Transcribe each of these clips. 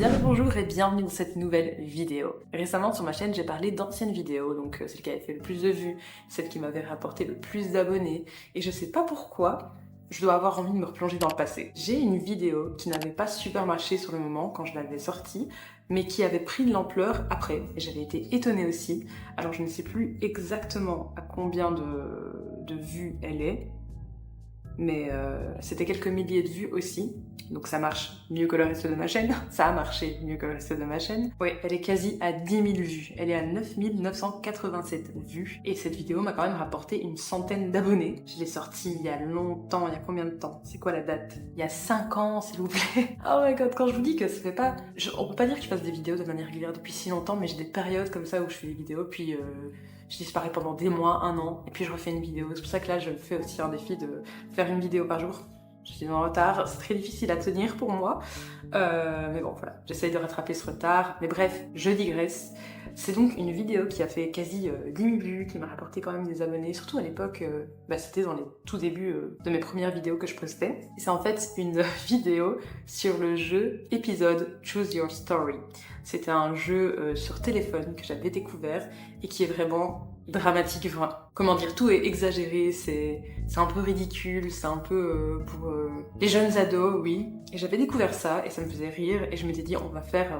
Bien le bonjour et bienvenue dans cette nouvelle vidéo. Récemment sur ma chaîne j'ai parlé d'anciennes vidéos, donc celle qui avait fait le plus de vues, celle qui m'avait rapporté le plus d'abonnés, et je sais pas pourquoi, je dois avoir envie de me replonger dans le passé. J'ai une vidéo qui n'avait pas super marché sur le moment quand je l'avais sortie, mais qui avait pris de l'ampleur après, et j'avais été étonnée aussi. Alors je ne sais plus exactement à combien de vues elle est, mais c'était quelques milliers de vues aussi, donc ça marche mieux que le reste de ma chaîne, ça a marché mieux que le reste de ma chaîne. Ouais, elle est quasi à 10 000 vues, elle est à 9 987 vues, et cette vidéo m'a quand même rapporté une centaine d'abonnés. Je l'ai sortie il y a longtemps, il y a combien de temps? C'est quoi la date? Il y a 5 ans s'il vous plaît. Oh my god, quand je vous dis que ça fait pas... on peut pas dire que je fasse des vidéos de manière régulière depuis si longtemps, mais j'ai des périodes comme ça où je fais des vidéos, puis... je disparais pendant des mois, un an, et puis je refais une vidéo. C'est pour ça que là, je me fais aussi un défi de faire une vidéo par jour. Je suis en retard, c'est très difficile à tenir pour moi. Mais bon, voilà, j'essaye de rattraper ce retard. Mais bref, je digresse. C'est donc une vidéo qui a fait quasi 10 000 vues, qui m'a rapporté quand même des abonnés. Surtout à l'époque, c'était dans les tout débuts de mes premières vidéos que je postais. Et c'est en fait une vidéo sur le jeu épisode Choose Your Story. C'était un jeu sur téléphone que j'avais découvert et qui est vraiment dramatique. Enfin, comment dire, tout est exagéré, c'est un peu ridicule, c'est un peu pour les jeunes ados, oui. Et j'avais découvert ça et ça me faisait rire et je m'étais dit on va faire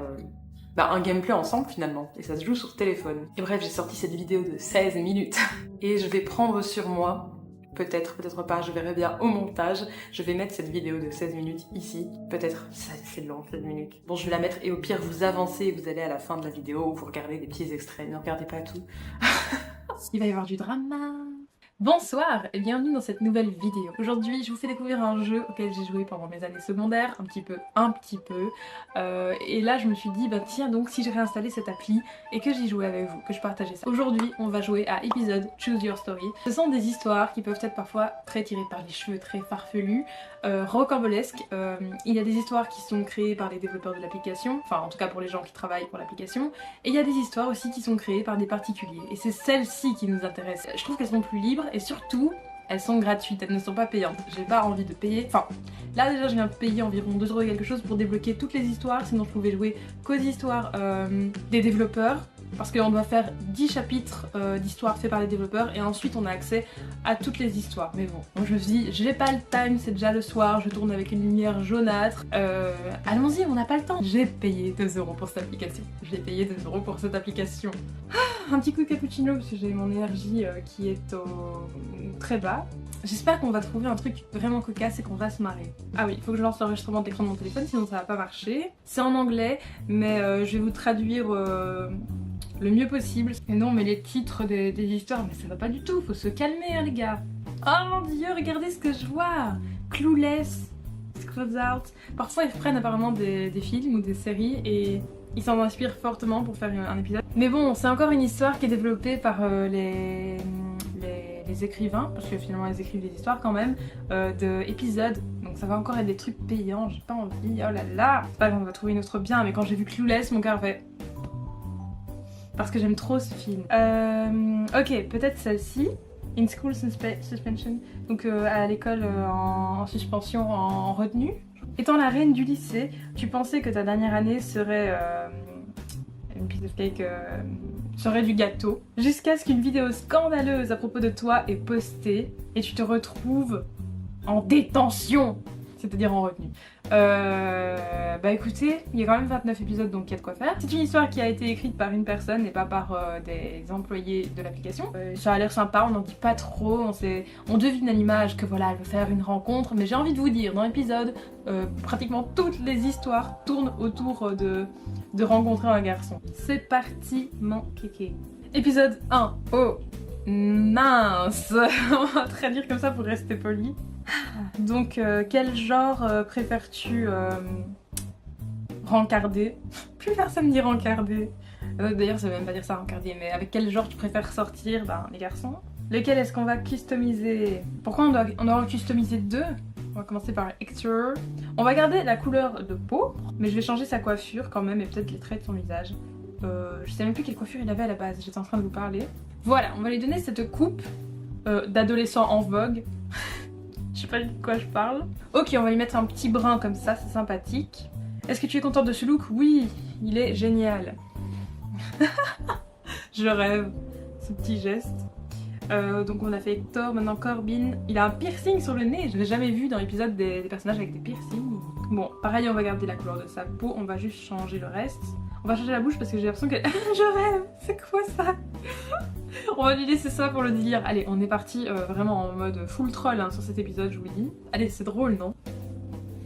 un gameplay ensemble finalement. Et ça se joue sur téléphone. Et bref, j'ai sorti cette vidéo de 16 minutes et je vais prendre sur moi. Peut-être, peut-être pas, je verrai bien au montage. Je vais mettre cette vidéo de 16 minutes ici. Peut-être, c'est long, 16 minutes. Bon, je vais la mettre et au pire, vous avancez et vous allez à la fin de la vidéo où vous regardez des petits extraits. Ne regardez pas tout. Il va y avoir du drama. Bonsoir et bienvenue dans cette nouvelle vidéo. Aujourd'hui, je vous fais découvrir un jeu auquel j'ai joué pendant mes années secondaires, un petit peu. Et là, je me suis dit, bah tiens, donc si je réinstallais cette appli et que j'y jouais avec vous, que je partageais ça. Aujourd'hui, on va jouer à épisode Choose Your Story. Ce sont des histoires qui peuvent être parfois très tirées par les cheveux, très farfelues, rocambolesques. Il y a des histoires qui sont créées par les développeurs de l'application, enfin en tout cas pour les gens qui travaillent pour l'application, et il y a des histoires aussi qui sont créées par des particuliers. Et c'est celles-ci qui nous intéressent. Je trouve qu'elles sont plus libres et surtout, elles sont gratuites, elles ne sont pas payantes. J'ai pas envie de payer, enfin là déjà je viens de payer environ 2 € et quelque chose pour débloquer toutes les histoires, sinon je pouvais jouer qu'aux histoires des développeurs. Parce qu'on doit faire 10 chapitres d'histoires faits par les développeurs et ensuite on a accès à toutes les histoires. Mais bon, donc je me suis dit, j'ai pas le time, c'est déjà le soir, je tourne avec une lumière jaunâtre. Allons-y, on n'a pas le temps. J'ai payé 2 € pour cette application. J'ai payé 2 € pour cette application. Un petit coup de cappuccino parce que j'ai mon énergie qui est au très bas. J'espère qu'on va trouver un truc vraiment cocasse et qu'on va se marrer. Ah oui, il faut que je lance l'enregistrement d'écran de mon téléphone sinon ça va pas marcher. C'est en anglais, mais je vais vous traduire le mieux possible. Et non, mais les titres des histoires, mais ça va pas du tout, faut se calmer hein, les gars. Oh mon dieu, regardez ce que je vois. Clueless, Scrubs Out. Parfois ils prennent apparemment des films ou des séries et ils s'en inspirent fortement pour faire un épisode. Mais bon, c'est encore une histoire qui est développée par les écrivains, parce que finalement ils écrivent des histoires quand même, d'épisodes. Donc ça va encore être des trucs payants, j'ai pas envie, oh là là. C'est pas grave, on va trouver une autre bien, mais quand j'ai vu Clueless, mon cœur fait... Parce que j'aime trop ce film. Ok, peut-être celle-ci. In School Suspension. Donc à l'école en suspension, en retenue. Étant la reine du lycée, tu pensais que ta dernière année serait une piece of cake, serait du gâteau. Jusqu'à ce qu'une vidéo scandaleuse à propos de toi est postée et tu te retrouves en détention. C'est-à-dire en retenue. Bah écoutez, il y a quand même 29 épisodes donc il y a de quoi faire. C'est une histoire qui a été écrite par une personne et pas par des employés de l'application. Ça a l'air sympa, on n'en dit pas trop, on devine à l'image que voilà, elle veut faire une rencontre, mais j'ai envie de vous dire, dans l'épisode, pratiquement toutes les histoires tournent autour de rencontrer un garçon. C'est parti, mon kéké. Épisode 1. Oh, mince. On va traduire comme ça pour rester poli. Donc, quel genre préfères-tu rencarder? Plus personne dit rencarder. D'ailleurs, ça veut même pas dire ça, rencarder, mais avec quel genre tu préfères sortir? Ben, les garçons. Lequel est-ce qu'on va customiser? Pourquoi on doit en customiser 2? On va commencer par Hector. On va garder la couleur de peau, mais je vais changer sa coiffure quand même et peut-être les traits de son visage. Je sais même plus quelle coiffure il avait à la base, j'étais en train de vous parler. Voilà, on va lui donner cette coupe d'adolescent en vogue. Je sais pas de quoi je parle. Ok, on va lui mettre un petit brin comme ça, c'est sympathique. Est-ce que tu es contente de ce look? Oui, il est génial. Je rêve, ce petit geste. Donc on a fait Hector, maintenant Corbin. Il a un piercing sur le nez, je l'ai jamais vu dans l'épisode des personnages avec des piercings. Bon, pareil, on va garder la couleur de sa peau, on va juste changer le reste. On va changer la bouche parce que j'ai l'impression que... Je rêve, c'est quoi ça? On va lui laisser ça pour le délire. Allez, on est parti vraiment en mode full troll hein, sur cet épisode, je vous le dis. Allez, c'est drôle, non?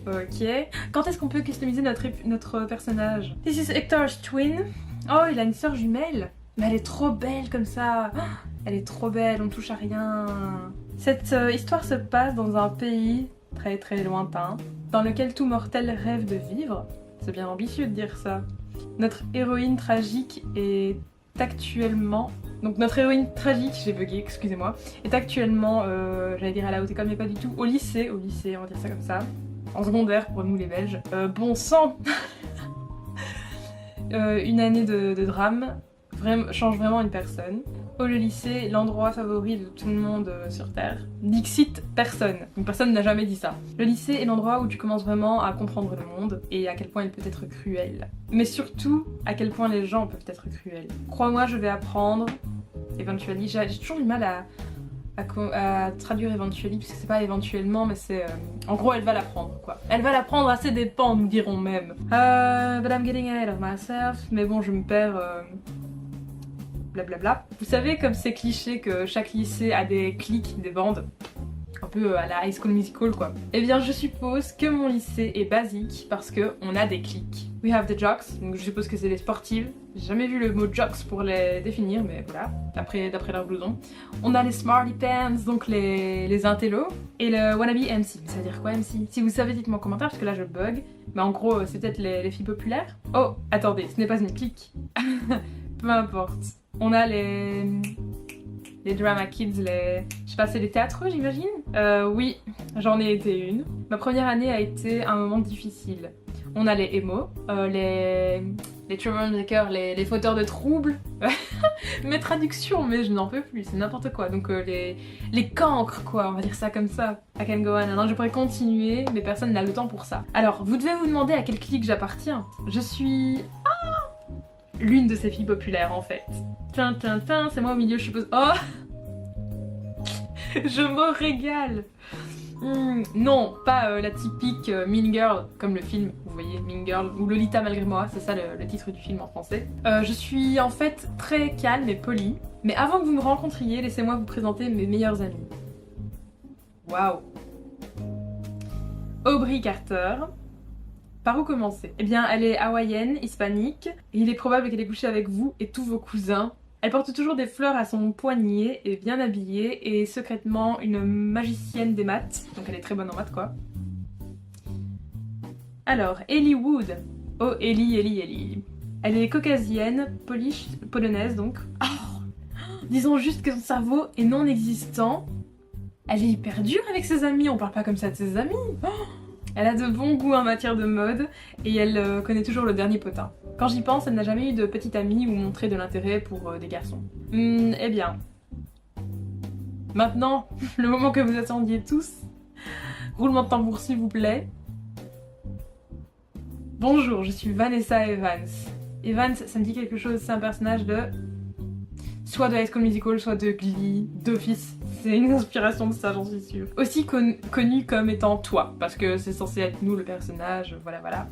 Ok. Quand est-ce qu'on peut customiser notre personnage? This is Hector's twin. Oh, il a une sœur jumelle. Mais elle est trop belle comme ça. Oh, elle est trop belle, on touche à rien. Cette histoire se passe dans un pays très très lointain, dans lequel tout mortel rêve de vivre. C'est bien ambitieux de dire ça. Notre héroïne tragique est actuellement... Donc notre héroïne tragique, j'ai bugué, excusez-moi, est actuellement, j'allais dire à la haute école, mais pas du tout, au lycée, on va dire ça comme ça. En secondaire pour nous les Belges. Bon sang. Une année de drame change vraiment une personne. Oh, le lycée, l'endroit favori de tout le monde sur Terre. Dixit, personne. Une personne n'a jamais dit ça. Le lycée est l'endroit où tu commences vraiment à comprendre le monde et à quel point il peut être cruel. Mais surtout, à quel point les gens peuvent être cruels. Crois-moi, je vais apprendre. Eventually, j'ai toujours du mal à traduire eventually, puisque c'est pas éventuellement, mais c'est... En gros, elle va l'apprendre, quoi. Elle va l'apprendre à ses dépens, nous dirons même. But I'm getting ahead of myself. Mais bon, je me perds... Blablabla. Vous savez, comme c'est cliché que chaque lycée a des cliques, des bandes, un peu à la High School Musical quoi. Eh bien je suppose que mon lycée est basique parce que on a des cliques. We have the jocks, donc je suppose que c'est les sportives. J'ai jamais vu le mot jocks pour les définir, mais voilà, d'après leur blouson. On a les smarty pants, donc les intellos, et le wannabe MC. Ça veut dire quoi MC? Si vous savez, dites-moi en commentaire parce que là je bug. Mais en gros, c'est peut-être les filles populaires. Oh, attendez, ce n'est pas une clique. Peu importe. On a les drama kids, je sais pas, c'est les théâtreux j'imagine? Oui, j'en ai été une. Ma première année a été un moment difficile. On a les emo, les troublemakers, les fauteurs de troubles. Mes traductions, mais je n'en peux plus, c'est n'importe quoi. Donc les cancres quoi, on va dire ça comme ça. I can go on. Non, je pourrais continuer, mais personne n'a le temps pour ça. Alors, vous devez vous demander à quelle clique j'appartiens. Je suis... l'une de ces filles populaires en fait. C'est moi au milieu, je suppose. Oh. Je me régale. Non, pas la typique Mean Girl, comme le film, vous voyez, Mean Girl, ou Lolita malgré moi, c'est ça le titre du film en français. Je suis en fait très calme et polie, mais avant que vous me rencontriez, laissez-moi vous présenter mes meilleurs amis. Waouh. Aubrey Carter. Par où commencer? Eh bien, elle est hawaïenne, hispanique, et il est probable qu'elle ait couché avec vous et tous vos cousins. Elle porte toujours des fleurs à son poignet, est bien habillée, et secrètement une magicienne des maths, donc elle est très bonne en maths quoi. Alors, Ellie Wood. Oh, Ellie. Elle est caucasienne, polonaise donc. Oh, disons juste que son cerveau est non existant. Elle est hyper dure avec ses amis, on parle pas comme ça de ses amis. Oh, elle a de bons goûts en matière de mode et elle connaît toujours le dernier potin. Quand j'y pense, elle n'a jamais eu de petite amie ou montré de l'intérêt pour des garçons. Eh bien, maintenant, le moment que vous attendiez tous. Roulement de tambour s'il vous plaît. Bonjour, je suis Vanessa Evans. Evans, ça me dit quelque chose, c'est un personnage de... soit de High School Musical, soit de Glee, d'Office. C'est une inspiration de ça, j'en suis sûre. Aussi connu comme étant toi, parce que c'est censé être nous le personnage, voilà.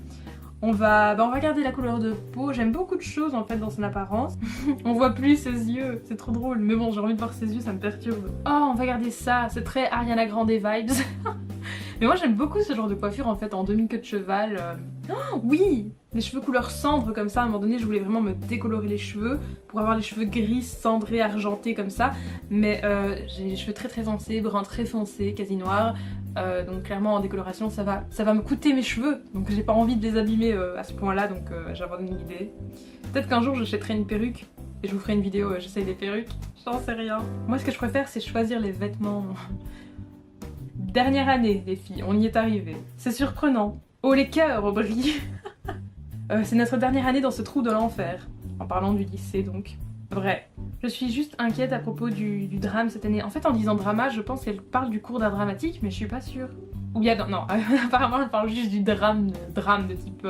On va garder la couleur de peau, j'aime beaucoup de choses en fait dans son apparence. On voit plus ses yeux, c'est trop drôle, mais bon j'ai envie de voir ses yeux, ça me perturbe. Oh, on va garder ça, c'est très Ariana Grande vibes. Mais moi j'aime beaucoup ce genre de coiffure en fait, en demi-queue de cheval. Oh, oui, les cheveux couleur cendre comme ça, à un moment donné je voulais vraiment me décolorer les cheveux pour avoir les cheveux gris, cendrés, argentés comme ça. Mais j'ai les cheveux très foncés, bruns très foncés, quasi noirs. Donc clairement en décoloration ça va me coûter mes cheveux. Donc j'ai pas envie de les abîmer à ce point là, donc j'abandonne l'idée. Peut-être qu'un jour j'achèterai une perruque et je vous ferai une vidéo j'essaye des perruques. J'en sais rien. Moi ce que je préfère c'est choisir les vêtements. Dernière année les filles, on y est arrivé. C'est surprenant. Oh les cœurs Aubrey. C'est notre dernière année dans ce trou de l'enfer. En parlant du lycée donc. Vrai. Je suis juste inquiète à propos du drame cette année. En fait en disant drama je pense qu'elle parle du cours d'art dramatique mais je suis pas sûre. Ou il y a... Non, apparemment elle parle juste du drame de type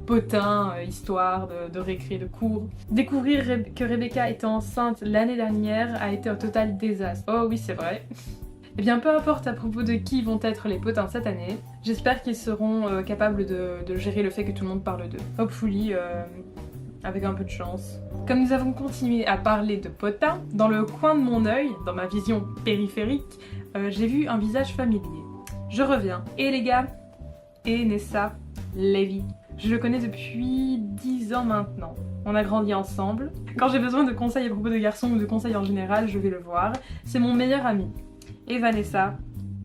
potin, histoire de récré, de cours. Découvrir que Rebecca était enceinte l'année dernière a été un total désastre. Oh oui, c'est vrai. Eh bien, peu importe à propos de qui vont être les potins cette année, j'espère qu'ils seront capables de gérer le fait que tout le monde parle d'eux. Hopefully, avec un peu de chance. Comme nous avons continué à parler de potins, dans le coin de mon œil, dans ma vision périphérique, j'ai vu un visage familier. Je reviens. Et les gars, et Nessa Levy. Je le connais depuis 10 ans maintenant. On a grandi ensemble. Quand j'ai besoin de conseils à propos de garçons ou de conseils en général, je vais le voir. C'est mon meilleur ami. Et Vanessa,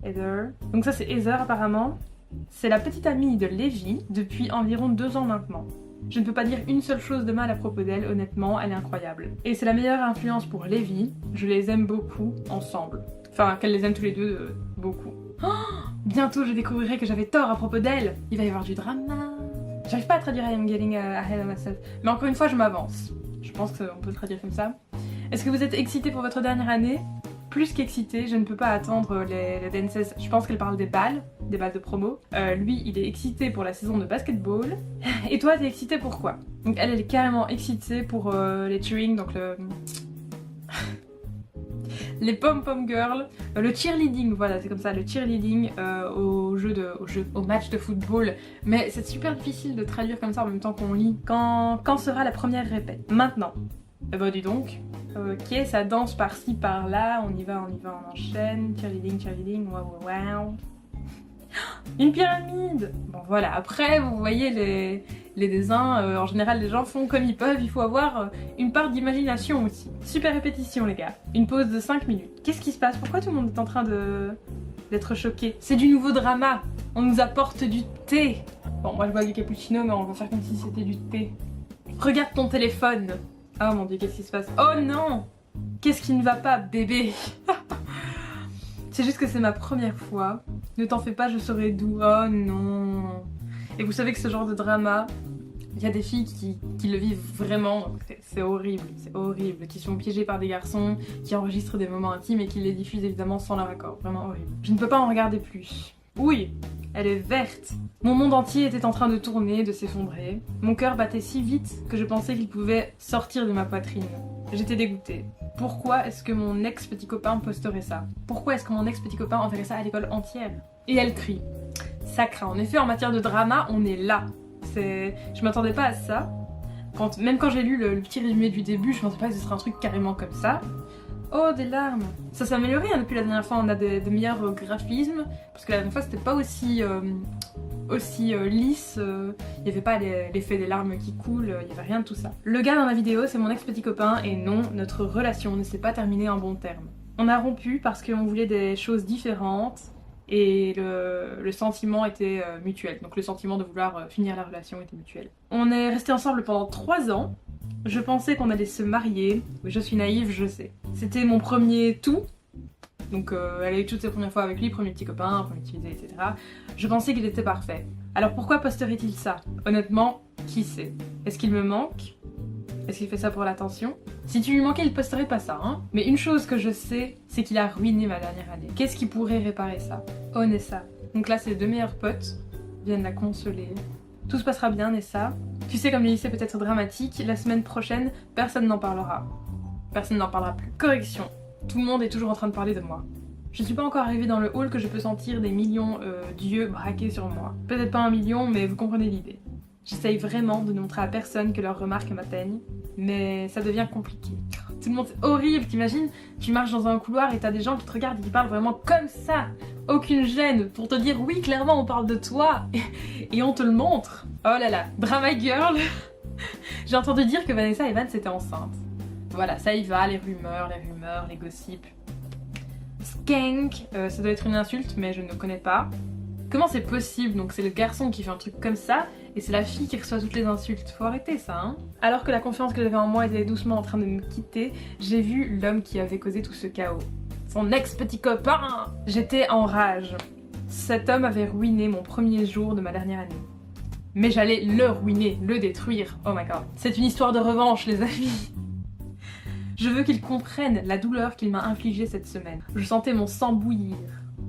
Heather. Donc ça c'est Heather apparemment. C'est la petite amie de Levi depuis environ 2 ans maintenant. Je ne peux pas dire une seule chose de mal à propos d'elle, honnêtement, elle est incroyable. Et c'est la meilleure influence pour Levi, je les aime beaucoup ensemble. Enfin, qu'elle les aime tous les deux, beaucoup. Oh, bientôt je découvrirai que j'avais tort à propos d'elle. Il va y avoir du drama. J'arrive pas à traduire I am getting ahead of myself. Mais encore une fois, je m'avance. Je pense qu'on peut le traduire comme ça. Est-ce que vous êtes excités pour votre dernière année? Plus qu'excité, je ne peux pas attendre les dances. Je pense qu'elle parle des balles de promo. Lui, il est excité pour la saison de basketball. Et toi, t'es excité pour quoi? Donc elle est carrément excitée pour les cheering, donc les pom-pom girls, le cheerleading, voilà, c'est comme ça, le cheerleading au match de football. Mais c'est super difficile de traduire comme ça en même temps qu'on lit. Quand sera la première répète? Maintenant. Eh bah dis donc. Ok, ça danse par-ci, par-là, on y va, on enchaîne. Cheerleading, wow. Une pyramide! Bon voilà, après vous voyez les dessins, en général les gens font comme ils peuvent, il faut avoir une part d'imagination aussi. Super répétition les gars. Une pause de 5 minutes. Qu'est-ce qui se passe? Pourquoi tout le monde est en train d'être choqué? C'est du nouveau drama. On nous apporte du thé. Bon, moi je bois du cappuccino, mais on va faire comme si c'était du thé. Regarde ton téléphone. Oh mon dieu, qu'est-ce qui se passe? Oh non! Qu'est-ce qui ne va pas, bébé? C'est juste que c'est ma première fois. Ne t'en fais pas, je serai d'où. Oh non! Et vous savez que ce genre de drama, il y a des filles qui le vivent vraiment. C'est horrible. Qui sont piégées par des garçons, qui enregistrent des moments intimes et qui les diffusent évidemment sans leur accord. Vraiment horrible. Je ne peux pas en regarder plus. Oui! Elle est verte. Mon monde entier était en train de tourner, de s'effondrer. Mon cœur battait si vite que je pensais qu'il pouvait sortir de ma poitrine. J'étais dégoûtée. Pourquoi est-ce que mon ex-petit copain posterait ça? Pourquoi est-ce que mon ex-petit copain enverrait ça à l'école entière? Et elle crie. Ça craint. En effet, en matière de drama, on est là. Je m'attendais pas à ça. Même quand j'ai lu le petit résumé du début, je pensais pas que ce serait un truc carrément comme ça. Oh, des larmes! Ça s'est amélioré hein, depuis la dernière fois, on a des meilleurs graphismes, parce que la dernière fois c'était pas aussi lisse, il y avait pas l'effet des larmes qui coulent, il y avait rien de tout ça. Le gars dans la vidéo, c'est mon ex-petit copain, et non, notre relation ne s'est pas terminée en bons termes. On a rompu parce qu'on voulait des choses différentes, et le sentiment était mutuel, donc le sentiment de vouloir finir la relation était mutuel. On est restés ensemble pendant 3 ans. Je pensais qu'on allait se marier, mais je suis naïve, je sais. C'était mon premier tout, donc elle a eu toutes ses premières fois avec lui, premier petit copain, premier petit baiser, etc. Je pensais qu'il était parfait. Alors pourquoi posterait-il ça? Honnêtement, qui sait? Est-ce qu'il me manque? Est-ce qu'il fait ça pour l'attention? Si tu lui manquais, il posterait pas ça, hein. Mais une chose que je sais, c'est qu'il a ruiné ma dernière année. Qu'est-ce qui pourrait réparer ça? Oh Nessa. Donc là, ses 2 meilleurs potes viennent la consoler. Tout se passera bien, Nessa. Tu sais, comme le lycée peut être dramatique, la semaine prochaine, personne n'en parlera. Personne n'en parlera plus. Correction. Tout le monde est toujours en train de parler de moi. Je ne suis pas encore arrivée dans le hall que je peux sentir des millions d'yeux braqués sur moi. Peut-être pas 1 million, mais vous comprenez l'idée. J'essaye vraiment de ne montrer à personne que leurs remarques m'atteignent, mais ça devient compliqué. Tout le monde, c'est horrible, t'imagines? Tu marches dans un couloir et t'as des gens qui te regardent et qui parlent vraiment comme ça, aucune gêne, pour te dire oui, clairement on parle de toi, et on te le montre. Oh là là, drama girl. J'ai entendu dire que Vanessa Evans était enceinte. Voilà, ça y va, les rumeurs, les gossips. Skank, ça doit être une insulte, mais je ne connais pas. Comment c'est possible? Donc c'est le garçon qui fait un truc comme ça, et c'est la fille qui reçoit toutes les insultes. Faut arrêter ça, hein. Alors que la confiance que j'avais en moi était doucement en train de me quitter, j'ai vu l'homme qui avait causé tout ce chaos. Son ex-petit copain! J'étais en rage. Cet homme avait ruiné mon premier jour de ma dernière année. Mais j'allais le ruiner, le détruire. Oh my god. C'est une histoire de revanche, les amis. Je veux qu'il comprenne la douleur qu'il m'a infligée cette semaine. Je sentais mon sang bouillir.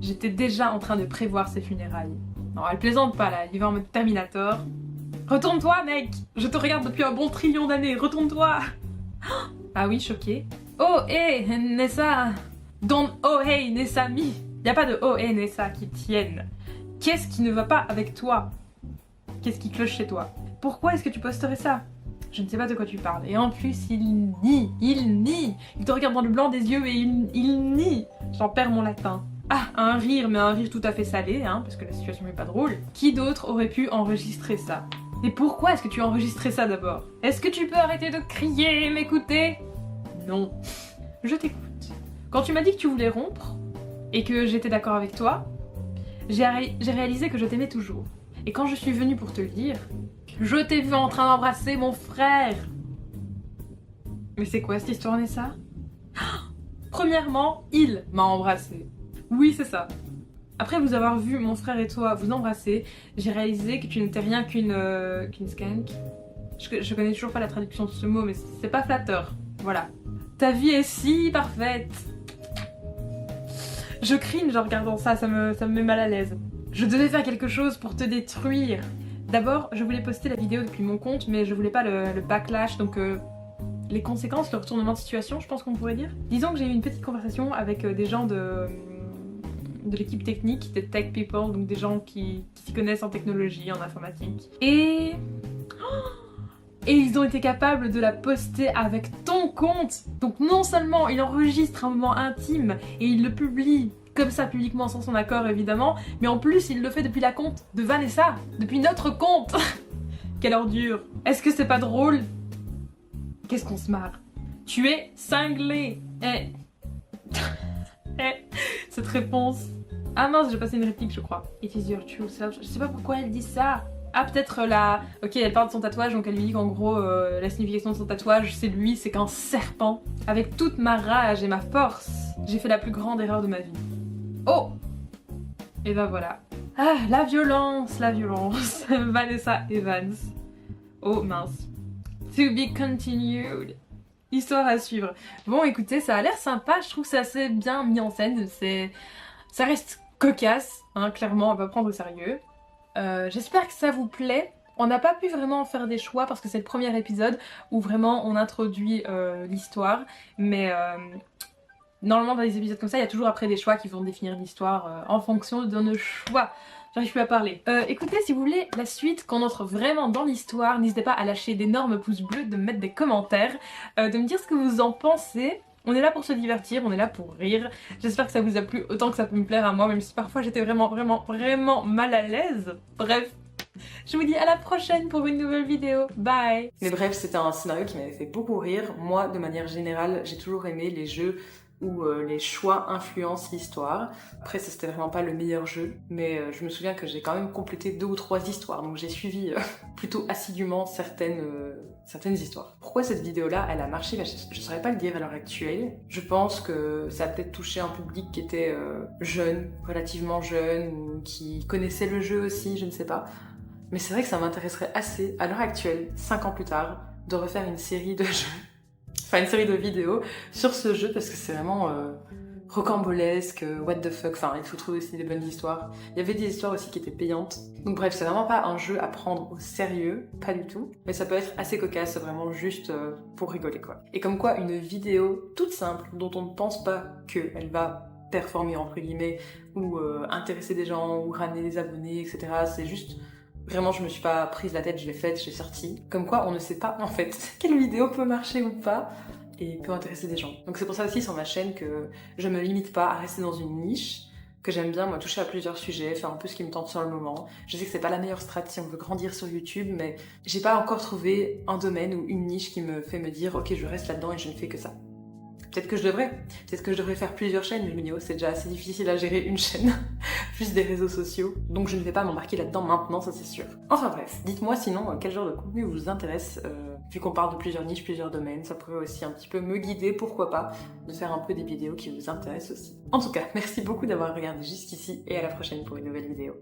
J'étais déjà en train de prévoir ses funérailles. Non, elle plaisante pas là, il va en mode Terminator. Retourne-toi, mec! Je te regarde depuis un bon trillion d'années, retourne-toi! Ah oui, choqué. Oh, hey, Nessa! Don't oh, hey, Nessa, mi! Y a pas de oh, hey, Nessa qui tienne. Qu'est-ce qui ne va pas avec toi? Qu'est-ce qui cloche chez toi? Pourquoi est-ce que tu posterais ça? Je ne sais pas de quoi tu parles. Et en plus, il nie. Il te regarde dans le blanc des yeux et il nie. J'en perds mon latin. Ah, un rire, mais un rire tout à fait salé, hein, parce que la situation n'est pas drôle. Qui d'autre aurait pu enregistrer ça? Et pourquoi est-ce que tu as enregistré ça d'abord? Est-ce que tu peux arrêter de crier et m'écouter? Non. Je t'écoute. Quand tu m'as dit que tu voulais rompre, et que j'étais d'accord avec toi, j'ai réalisé que je t'aimais toujours. Et quand je suis venue pour te le dire, je t'ai vu en train d'embrasser mon frère. Mais c'est quoi cette histoire, Nessa? Premièrement, il m'a embrassée. Oui, c'est ça. Après vous avoir vu mon frère et toi vous embrasser, j'ai réalisé que tu n'étais rien qu'une skank. Je connais toujours pas la traduction de ce mot, mais c'est pas flatteur. Voilà. Ta vie est si parfaite. Je cringe en regardant ça, ça me met mal à l'aise. Je devais faire quelque chose pour te détruire. D'abord, je voulais poster la vidéo depuis mon compte, mais je voulais pas le backlash, donc les conséquences, le retournement de situation, je pense qu'on pourrait dire. Disons que j'ai eu une petite conversation avec des gens de l'équipe technique, des tech people, donc des gens qui s'y connaissent en technologie, en informatique. Et ils ont été capables de la poster avec ton compte. Donc non seulement il enregistre un moment intime et il le publie comme ça publiquement sans son accord évidemment, mais en plus il le fait depuis la compte de Vanessa, depuis notre compte. Quelle ordure. Est-ce que c'est pas drôle? Qu'est-ce qu'on se marre? Tu es cinglé. Cette réponse. Ah mince, j'ai passé une réplique je crois. It is your true self. Je sais pas pourquoi elle dit ça. Ah peut-être la... Ok, elle parle de son tatouage, donc elle lui dit qu'en gros la signification de son tatouage c'est lui, c'est qu'un serpent. Avec toute ma rage et ma force, j'ai fait la plus grande erreur de ma vie. Oh! Et ben voilà. Ah, la violence, la violence. Vanessa Evans. Oh mince. To be continued. Histoire à suivre. Bon écoutez, ça a l'air sympa, je trouve que c'est assez bien mis en scène, ça reste cocasse, hein, clairement, on va prendre au sérieux. J'espère que ça vous plaît. On n'a pas pu vraiment faire des choix parce que c'est le premier épisode où vraiment on introduit l'histoire, mais normalement dans les épisodes comme ça, il y a toujours après des choix qui vont définir l'histoire en fonction de nos choix. J'arrive plus à parler. Écoutez, si vous voulez la suite, qu'on entre vraiment dans l'histoire, n'hésitez pas à lâcher d'énormes pouces bleus, de me mettre des commentaires, de me dire ce que vous en pensez. On est là pour se divertir, on est là pour rire. J'espère que ça vous a plu autant que ça peut me plaire à moi, même si parfois j'étais vraiment mal à l'aise. Bref, je vous dis à la prochaine pour une nouvelle vidéo. Bye! Mais bref, c'était un scénario qui m'avait fait beaucoup rire. Moi, de manière générale, j'ai toujours aimé les jeux où les choix influencent l'histoire. Après, ça c'était vraiment pas le meilleur jeu, mais je me souviens que j'ai quand même complété 2 ou 3 histoires, donc j'ai suivi plutôt assidûment certaines histoires. Pourquoi cette vidéo-là, elle a marché? Je saurais pas le dire à l'heure actuelle. Je pense que ça a peut-être touché un public qui était jeune, relativement jeune, ou qui connaissait le jeu aussi, je ne sais pas. Mais c'est vrai que ça m'intéresserait assez, à l'heure actuelle, 5 ans plus tard, de refaire une série de jeux. Enfin, une série de vidéos sur ce jeu parce que c'est vraiment rocambolesque, what the fuck, enfin il faut trouver aussi des bonnes histoires. Il y avait des histoires aussi qui étaient payantes. Donc bref, c'est vraiment pas un jeu à prendre au sérieux, pas du tout. Mais ça peut être assez cocasse, vraiment juste pour rigoler quoi. Et comme quoi une vidéo toute simple dont on ne pense pas qu'elle va performer entre guillemets ou intéresser des gens ou ramener des abonnés, etc. C'est juste... Vraiment, je me suis pas prise la tête, je l'ai faite, j'ai sorti. Comme quoi, on ne sait pas en fait quelle vidéo peut marcher ou pas et peut intéresser des gens. Donc c'est pour ça aussi sur ma chaîne que je me limite pas à rester dans une niche, que j'aime bien moi toucher à plusieurs sujets, faire un peu ce qui me tente sur le moment. Je sais que c'est pas la meilleure strat si on veut grandir sur YouTube, mais j'ai pas encore trouvé un domaine ou une niche qui me fait me dire ok je reste là-dedans et je ne fais que ça. Peut-être que je devrais faire plusieurs chaînes, mais je me dis oh, c'est déjà assez difficile à gérer une chaîne, plus des réseaux sociaux, donc je ne vais pas m'embarquer là-dedans maintenant, ça c'est sûr. Enfin bref, dites-moi sinon quel genre de contenu vous intéresse, vu qu'on parle de plusieurs niches, plusieurs domaines, ça pourrait aussi un petit peu me guider, pourquoi pas, de faire un peu des vidéos qui vous intéressent aussi. En tout cas, merci beaucoup d'avoir regardé jusqu'ici et à la prochaine pour une nouvelle vidéo.